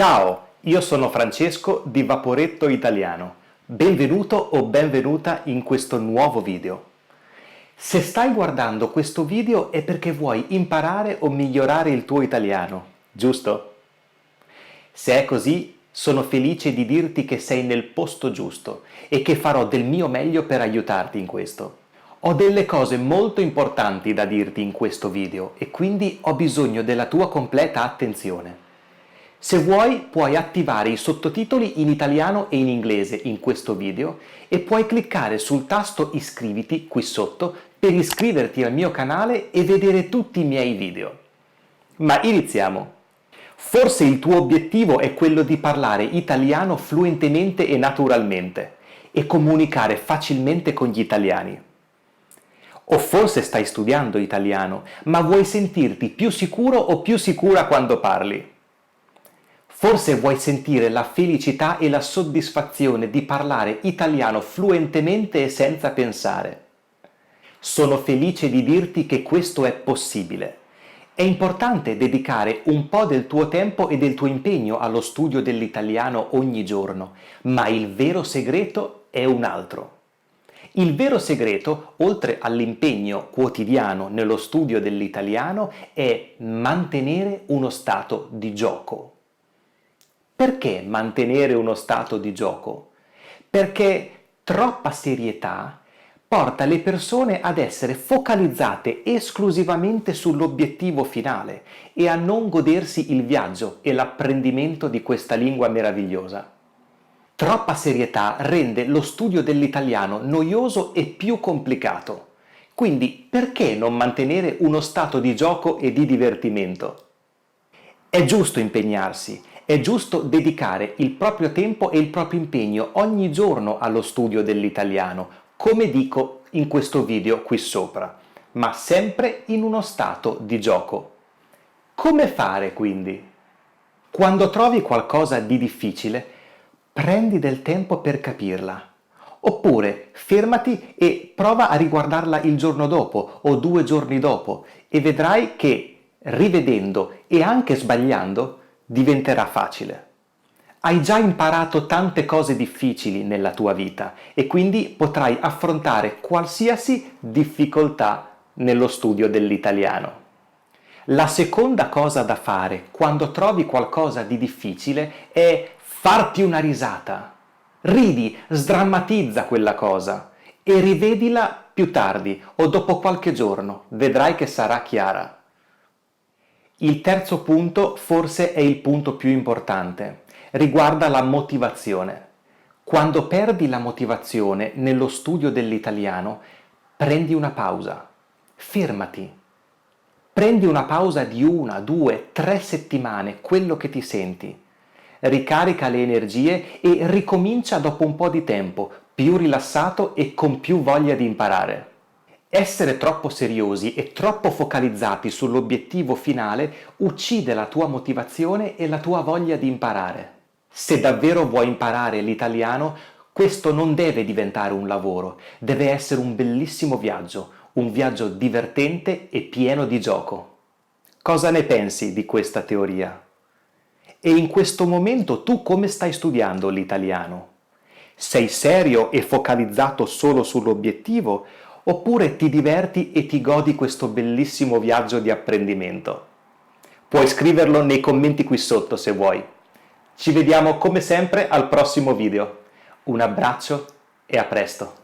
Ciao, io sono Francesco di Vaporetto Italiano. Benvenuto o benvenuta in questo nuovo video. Se stai guardando questo video è perché vuoi imparare o migliorare il tuo italiano, giusto? Se è così, sono felice di dirti che sei nel posto giusto e che farò del mio meglio per aiutarti in questo. Ho delle cose molto importanti da dirti in questo video e quindi ho bisogno della tua completa attenzione. Se vuoi puoi attivare i sottotitoli in italiano e in inglese in questo video e puoi cliccare sul tasto iscriviti qui sotto per iscriverti al mio canale e vedere tutti i miei video. Ma iniziamo! Forse il tuo obiettivo è quello di parlare italiano fluentemente e naturalmente e comunicare facilmente con gli italiani. O forse stai studiando italiano, ma vuoi sentirti più sicuro o più sicura quando parli. Forse vuoi sentire la felicità e la soddisfazione di parlare italiano fluentemente e senza pensare. Sono felice di dirti che questo è possibile. È importante dedicare un po' del tuo tempo e del tuo impegno allo studio dell'italiano ogni giorno, ma il vero segreto è un altro. Il vero segreto, oltre all'impegno quotidiano nello studio dell'italiano, è mantenere uno stato di gioco. Perché mantenere uno stato di gioco? Perché troppa serietà porta le persone ad essere focalizzate esclusivamente sull'obiettivo finale e a non godersi il viaggio e l'apprendimento di questa lingua meravigliosa. Troppa serietà rende lo studio dell'italiano noioso e più complicato. Quindi perché non mantenere uno stato di gioco e di divertimento? È giusto impegnarsi, è giusto dedicare il proprio tempo e il proprio impegno ogni giorno allo studio dell'italiano, come dico in questo video qui sopra, ma sempre in uno stato di gioco. Come fare quindi? Quando trovi qualcosa di difficile, prendi del tempo per capirla. Oppure fermati e prova a riguardarla il giorno dopo o 2 giorni dopo e vedrai che rivedendo e anche sbagliando diventerà facile. Hai già imparato tante cose difficili nella tua vita e quindi potrai affrontare qualsiasi difficoltà nello studio dell'italiano. La seconda cosa da fare quando trovi qualcosa di difficile è farti una risata. Ridi, sdrammatizza quella cosa e rivedila più tardi o dopo qualche giorno, vedrai che sarà chiara. Il terzo punto forse è il punto più importante, riguarda la motivazione. Quando perdi la motivazione nello studio dell'italiano, prendi una pausa, fermati. Prendi una pausa di 1, 2, 3 settimane, quello che ti senti. Ricarica le energie e ricomincia dopo un po' di tempo, più rilassato e con più voglia di imparare. Essere troppo seriosi e troppo focalizzati sull'obiettivo finale uccide la tua motivazione e la tua voglia di imparare. Se davvero vuoi imparare l'italiano, questo non deve diventare un lavoro, deve essere un bellissimo viaggio, un viaggio divertente e pieno di gioco. Cosa ne pensi di questa teoria? E in questo momento tu come stai studiando l'italiano? Sei serio e focalizzato solo sull'obiettivo? Oppure ti diverti e ti godi questo bellissimo viaggio di apprendimento? Puoi scriverlo nei commenti qui sotto se vuoi. Ci vediamo come sempre al prossimo video. Un abbraccio e a presto!